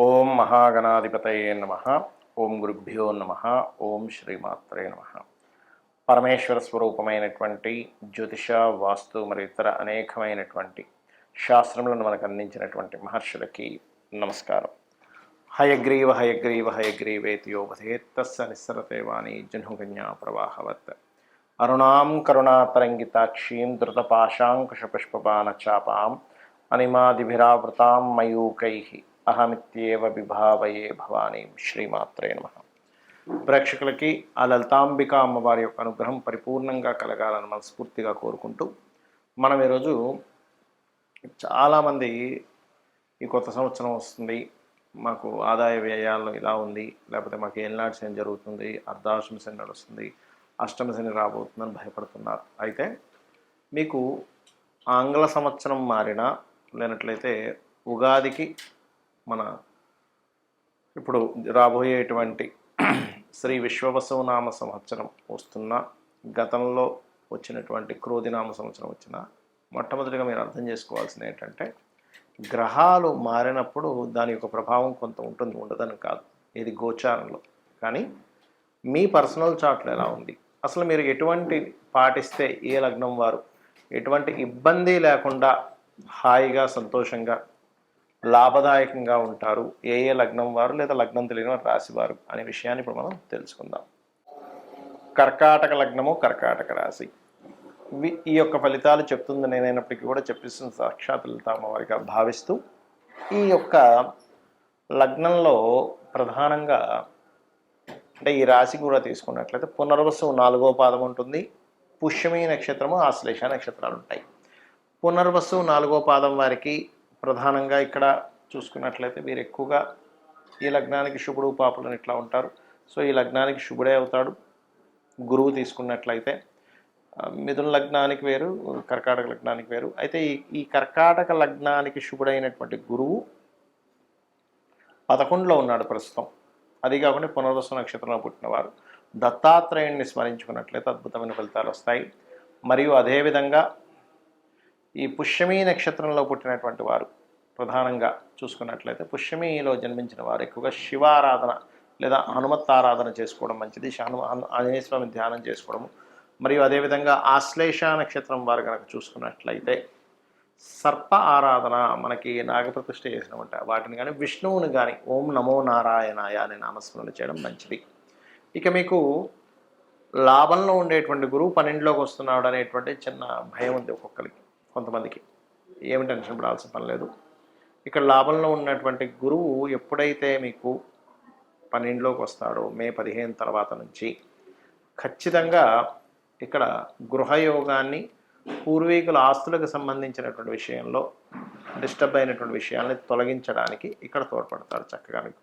ఓం మహాగణాధిపతయే నమ. ఓం గురుభ్యో నమ. ఓం శ్రీమాత్రే నమ. పరమేశ్వర స్వరూపమైనటువంటి జ్యోతిష, వాస్తు మరియు ఇతర అనేకమైనటువంటి శాస్త్రములను మనకు అందించినటువంటి మహర్షులకి నమస్కారం. హయగ్రీవ హయగ్రీవ హయగ్రీవేతి యోపథేత్తస్స నిస్సరతే వాణి జహ్నుగన్యా ప్రవాహవత్. అరుణాం కరుణాతరంగితాక్షీం ధృతపాశాంకుశపుష్పబాణచాపాం అనిమాదిభిరావృతాం మయూకైః అహమిత్యేవ విభావయే భవానీం. శ్రీమాత్రే నమః. ప్రేక్షకులకి ఆ లలితాంబిక అమ్మవారి యొక్క అనుగ్రహం పరిపూర్ణంగా కలగాలని మనస్ఫూర్తిగా కోరుకుంటూ మనం ఈరోజు చాలామంది ఈ కొత్త సంవత్సరం వస్తుంది, మాకు ఆదాయ వ్యయాల్లో ఇలా ఉంది, లేకపోతే మాకు ఏలినాటి శని జరుగుతుంది, అర్ధాష్టమ శని నడుస్తుంది, అష్టమ శని రాబోతుందని భయపడుతున్నారు. అయితే మీకు ఆంగ్ల సంవత్సరం మారినా లేనట్లయితే ఉగాదికి మన ఇప్పుడు రాబోయేటువంటి శ్రీ విశ్వవసునామ సంవత్సరం వస్తున్న, గతంలో వచ్చినటువంటి క్రోధినామ సంవత్సరం వచ్చిన, మొట్టమొదటిగా మీరు అర్థం చేసుకోవాల్సింది ఏంటంటే గ్రహాలు మారినప్పుడు దాని యొక్క ప్రభావం కొంత ఉంటుంది, ఉండదని కాదు. ఇది గోచారంలో. కానీ మీ పర్సనల్ చార్ట్లో ఎలా ఉంది, అసలు మీరు ఎటువంటి పాటిస్తే ఏ లగ్నం వారు ఎటువంటి ఇబ్బంది లేకుండా హాయిగా సంతోషంగా లాభదాయకంగా ఉంటారు, ఏ ఏ లగ్నం వారు లేదా లగ్నం తెలియని వారు రాశి వారు అనే విషయాన్ని ఇప్పుడు మనం తెలుసుకుందాం. కర్కాటక లగ్నము, కర్కాటక రాశి. ఈ యొక్క ఫలితాలు చెప్తుంది నేనైనప్పటికీ కూడా చెప్పిస్తున్న సాక్షాత్ లలితామ్మవారిగా భావిస్తూ, ఈ యొక్క లగ్నంలో ప్రధానంగా అంటే ఈ రాశి కూడా తీసుకున్నట్లయితే పునర్వసు 4వ పాదం ఉంటుంది, పుష్యమి నక్షత్రము, ఆశ్లేష నక్షత్రాలు ఉంటాయి. పునర్వసు 4వ పాదం వారికి ప్రధానంగా ఇక్కడ చూసుకున్నట్లయితే వీరు ఎక్కువగా ఈ లగ్నానికి శుభుడు పాపులను ఇట్లా ఉంటారు. సో ఈ లగ్నానికి శుభుడే అవుతాడు. గురువు తీసుకున్నట్లయితే మిథున లగ్నానికి వేరు, కర్కాటక లగ్నానికి వేరు. అయితే ఈ కర్కాటక లగ్నానికి శుభుడైనటువంటి గురువు 11లో ఉన్నాడు ప్రస్తుతం. అది కాకుండా పునర్వసు నక్షత్రంలో పుట్టినవారు దత్తాత్రేయుణ్ణి స్మరించుకున్నట్లయితే అద్భుతమైన ఫలితాలు వస్తాయి. మరియు అదేవిధంగా ఈ పుష్యమి నక్షత్రంలో పుట్టినటువంటి వారు ప్రధానంగా చూసుకున్నట్లయితే పుష్యమిలో జన్మించిన వారు ఎక్కువగా శివారాధన లేదా హనుమత్ ఆరాధన చేసుకోవడం మంచిది. ఆంజనేయ స్వామి ధ్యానం చేసుకోవడము. మరియు అదేవిధంగా ఆశ్లేష నక్షత్రం వారు కనుక చూసుకున్నట్లయితే సర్ప ఆరాధన, మనకి నాగప్రతిష్ఠ చేసినమాట వాటిని కానీ విష్ణువుని కానీ ఓం నమో నారాయణాయ అనే నామస్మరణ చేయడం మంచిది. ఇక మీకు లాభంలో ఉండేటువంటి గురువు 12లోకి వస్తున్నాడు అనేటువంటి చిన్న భయం ఉంది ఒక్కొక్కరికి, కొంతమందికి. ఏమి టెన్షన్ పడాల్సిన పని లేదు. ఇక్కడ లాభంలో ఉన్నటువంటి గురువు ఎప్పుడైతే మీకు 12లోకి వస్తాడో మే 15 తర్వాత నుంచి ఖచ్చితంగా ఇక్కడ గృహయోగాన్ని, పూర్వీకుల ఆస్తులకు సంబంధించినటువంటి విషయంలో డిస్టర్బ్ అయినటువంటి విషయాల్ని తొలగించడానికి ఇక్కడ తోడ్పడతారు చక్కగా మీకు.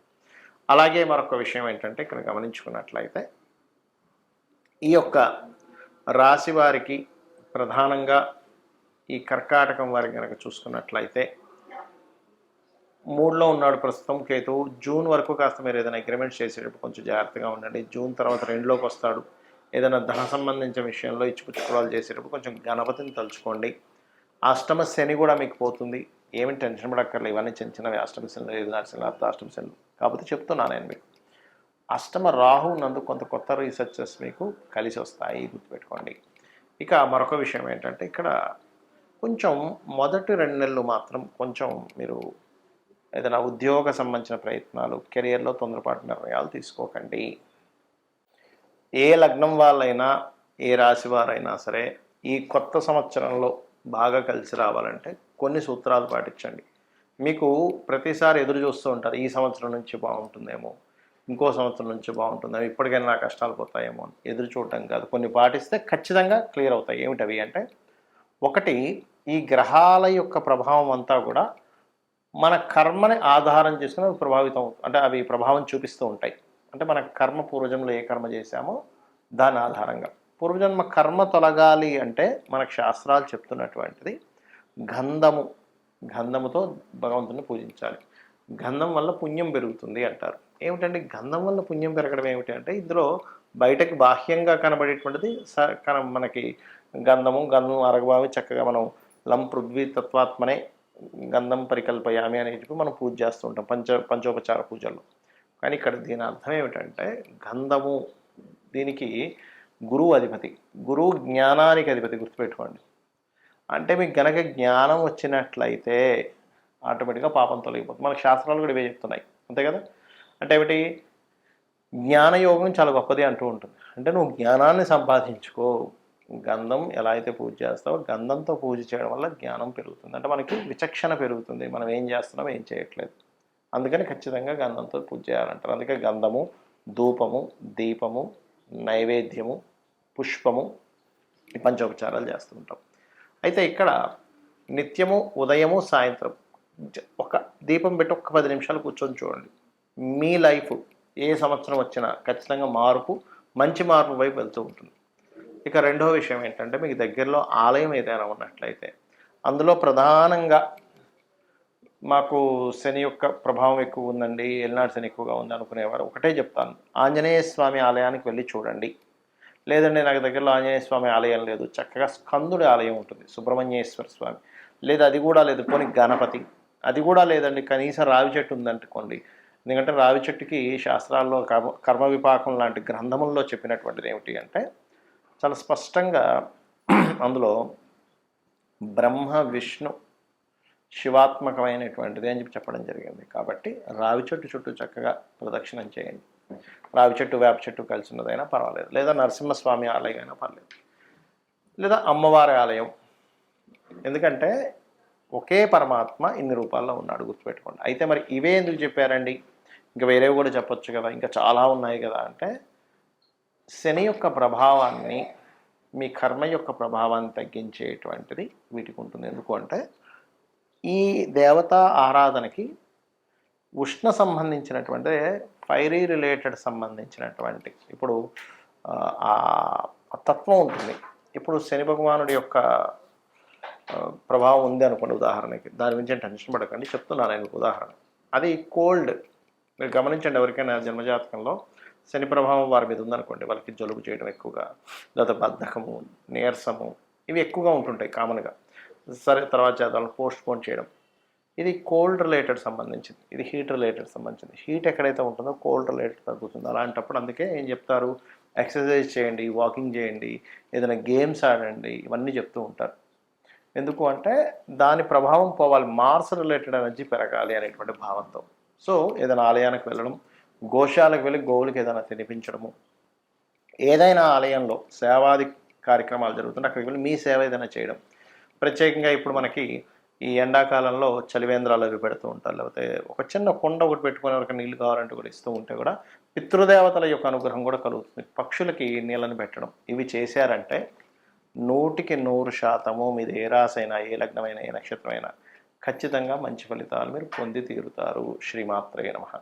అలాగే మరొక విషయం ఏంటంటే ఇక్కడ గమనించుకున్నట్లయితే ఈ యొక్క రాశి వారికి ప్రధానంగా ఈ కర్కాటకం వారికి కనుక చూసుకున్నట్లయితే 3లో ఉన్నాడు ప్రస్తుతం కేతువు. జూన్ వరకు కాస్త మీరు ఏదైనా అగ్రిమెంట్స్ చేసేటప్పుడు కొంచెం జాగ్రత్తగా ఉండండి. జూన్ తర్వాత 2లోకి వస్తాడు. ఏదైనా ధన సంబంధించిన విషయంలో ఇచ్చిపుచ్చుకోవడాలు చేసేటప్పుడు కొంచెం గణపతిని తలుచుకోండి. అష్టమ శని కూడా మీకు పోతుంది, ఏమి టెన్షన్ పడక్కర్లేదు. ఇవన్నీ చిన్న చిన్నవి. అష్టమ శని, 5 శని, అర్ధాష్టమ శని. కాకపోతే చెప్తున్నాను నేను మీకు. అష్టమ రాహు నందు కొత్త రీసెర్చెస్ మీకు కలిసి వస్తాయి, గుర్తుపెట్టుకోండి. ఇక మరొక విషయం ఏంటంటే ఇక్కడ కొంచెం మొదటి 2 నెలలు మాత్రం కొంచెం మీరు ఏదైనా ఉద్యోగ సంబంధించిన ప్రయత్నాలు, కెరియర్లో తొందరపాటు నిర్ణయాలు తీసుకోకండి. ఏ లగ్నం వాళ్ళైనా, ఏ రాశి వారైనా సరే ఈ కొత్త సంవత్సరంలో బాగా కలిసి రావాలంటే కొన్ని సూత్రాలు పాటించండి. మీకు ప్రతిసారి ఎదురు చూస్తూ ఉంటారు, ఈ సంవత్సరం నుంచి బాగుంటుందేమో, ఇంకో సంవత్సరం నుంచి బాగుంటుందేమో, ఇప్పటికైనా నా కష్టాలు పోతాయేమో అని ఎదురు చూడటం కాదు. కొన్ని పాటిస్తే ఖచ్చితంగా క్లియర్ అవుతాయి. ఏమిటవి అంటే, ఒకటి, ఈ గ్రహాల యొక్క ప్రభావం అంతా కూడా మన కర్మని ఆధారం చేసుకుని అవి ప్రభావితం, అంటే అవి ప్రభావం చూపిస్తూ ఉంటాయి. అంటే మన కర్మ, పూర్వజన్మలో ఏ కర్మ చేశామో దాని ఆధారంగా పూర్వజన్మ కర్మ తొలగాలి అంటే మనకు శాస్త్రాలు చెప్తున్నటువంటిది గంధముతో భగవంతుని పూజించాలి. గంధం వల్ల పుణ్యం పెరుగుతుంది అంటారు. ఏమిటంటే గంధం వల్ల పుణ్యం పెరగడం ఏమిటి అంటే, ఇందులో బయటకి బాహ్యంగా కనబడేటువంటిది మనకి గంధం అరగబావి చక్కగా మనం లం పృథ్వీ తత్వాత్మనే గంధం పరికల్పయామి అని చెప్పి మనం పూజ చేస్తూ ఉంటాం పంచోపచార పూజల్లో. కానీ ఇక్కడ దీని అర్థం ఏమిటంటే గంధము దీనికి గురువు అధిపతి, గురువు జ్ఞానానికి అధిపతి, గుర్తుపెట్టుకోండి. అంటే మీకు గనక జ్ఞానం వచ్చినట్లయితే ఆటోమేటిక్గా పాపం తొలగిపోతుంది. మనకు శాస్త్రాలు కూడా ఇవే చెప్తున్నాయి, అంతే కదా. అంటే ఏమిటి, జ్ఞానయోగం చాలా గొప్పది అంటూ ఉంటుంది. అంటే నువ్వు జ్ఞానాన్ని సంపాదించుకో. గంధం ఎలా అయితే పూజ చేస్తావో గంధంతో పూజ చేయడం వల్ల జ్ఞానం పెరుగుతుంది. అంటే మనకి విచక్షణ పెరుగుతుంది, మనం ఏం చేస్తున్నాం ఏం చేయట్లేదు. అందుకని ఖచ్చితంగా గంధంతో పూజ చేయాలంటారు. అందుకే గంధము, ధూపము, దీపము, నైవేద్యము, పుష్పము, ఈ పంచోపచారాలు చేస్తుంటాం. అయితే ఇక్కడ నిత్యము ఉదయము సాయంత్రం ఒక దీపం పెట్టి ఒక 10 నిమిషాలు కూర్చొని చూడండి. మీ లైఫ్ ఏ సంవత్సరం వచ్చినా ఖచ్చితంగా మార్పు, మంచి మార్పు వైపు వెళ్తూ ఉంటుంది. ఇక రెండో విషయం ఏంటంటే మీకు దగ్గరలో ఆలయం ఏదైనా ఉన్నట్లయితే అందులో ప్రధానంగా మాకు శని యొక్క ప్రభావం ఎక్కువ ఉందండి, ఎల్నాడు శని ఎక్కువగా ఉంది అనుకునేవారు ఒకటే చెప్తాను, ఆంజనేయ స్వామి ఆలయానికి వెళ్ళి చూడండి. లేదండి నాకు దగ్గరలో ఆంజనేయ స్వామి ఆలయం లేదు, చక్కగా స్కందుడి ఆలయం ఉంటుంది, సుబ్రహ్మణ్యేశ్వర స్వామి, లేదా అది కూడా లేదు పోనీ గణపతి, అది కూడా లేదండి కనీసం రావి చెట్టు ఉందనుకోండి. ఎందుకంటే రావి చెట్టుకి శాస్త్రాల్లో కర్మ విపాకం లాంటి గ్రంథముల్లో చెప్పినటువంటిది ఏమిటి అంటే చాలా స్పష్టంగా అందులో బ్రహ్మ విష్ణు శివాత్మకమైనటువంటిది అని చెప్పి చెప్పడం జరిగింది. కాబట్టి రావి చెట్టు చుట్టూ చక్కగా ప్రదక్షిణం చేయండి. రావి చెట్టు వేప చెట్టు కలిసి ఉన్నదైనా పర్వాలేదు, లేదా నరసింహస్వామి ఆలయం అయినా పర్లేదు, లేదా అమ్మవారి ఆలయం. ఎందుకంటే ఒకే పరమాత్మ ఇన్ని రూపాల్లో ఉన్నాడు, గుర్తుపెట్టుకోండి. అయితే మరి ఇవే ఎందుకు చెప్పారండి, ఇంకా వేరేవి కూడా చెప్పొచ్చు కదా, ఇంకా చాలా ఉన్నాయి కదా అంటే శని యొక్క ప్రభావాన్ని, మీ కర్మ యొక్క ప్రభావాన్ని తగ్గించేటువంటిది వీటికి ఉంటుంది. ఎందుకు అంటే ఈ దేవతా ఆరాధనకి ఉష్ణ సంబంధించినటువంటి, ఫైరీ రిలేటెడ్ సంబంధించినటువంటి ఇప్పుడు ఆ తత్వం ఉంటుంది. ఇప్పుడు శని భగవానుడి యొక్క ప్రభావం ఉంది అనుకోండి ఉదాహరణకి, దాని గురించి టెన్షన్ పడకండి, చెప్తున్నాను నేను ఉదాహరణ. అది కోల్డ్, మీరు గమనించండి, ఎవరికైనా జన్మజాతకంలో శని ప్రభావం వారి మీద ఉందనుకోండి, వాళ్ళకి జలుబు చేయడం ఎక్కువగా, లేదా బద్ధకము, నీరసము, ఇవి ఎక్కువగా ఉంటుంటాయి కామన్గా. సరే తర్వాత చేద్దాం, పోస్ట్ పోన్ చేయడం, ఇది కోల్డ్ రిలేటెడ్ సంబంధించింది, ఇది హీట్ రిలేటెడ్ సంబంధించింది. హీట్ ఎక్కడైతే ఉంటుందో కోల్డ్ రిలేటెడ్ తగ్గుతుంది. అలాంటప్పుడు అందుకే ఏం చెప్తారు, ఎక్సర్సైజ్ చేయండి, వాకింగ్ చేయండి, ఏదైనా గేమ్స్ ఆడండి, ఇవన్నీ చెప్తూ ఉంటారు. ఎందుకు అంటే దాని ప్రభావం పోవాలి, మార్స్ రిలేటెడ్ ఎనర్జీ పెరగాలి అనేటువంటి భావంతో. సో ఏదైనా ఆలయానికి వెళ్ళడం, గోశాలకు వెళ్ళి గోవులకి ఏదైనా తినిపించడము, ఏదైనా ఆలయంలో సేవాది కార్యక్రమాలు జరుగుతుంటే అక్కడికి వెళ్ళి మీ సేవ ఏదైనా చేయడం. ప్రత్యేకంగా ఇప్పుడు మనకి ఈ ఎండాకాలంలో చలివేంద్రాలు అవి పెడుతూ ఉంటారు, లేకపోతే ఒక చిన్న కుండ ఒకటి పెట్టుకుని ఎవరికి నీళ్ళు కావాలంటే కూడా ఇస్తూ ఉంటే కూడా పితృదేవతల యొక్క అనుగ్రహం కూడా కలుగుతుంది. పక్షులకి నీళ్ళని పెట్టడం, ఇవి చేశారంటే 100% మీది ఏ రాసైనా, ఏ లగ్నమైనా, ఏ నక్షత్రమైనా ఖచ్చితంగా మంచి ఫలితాలు మీరు పొంది తీరుతారు. శ్రీమాత్రే నమః.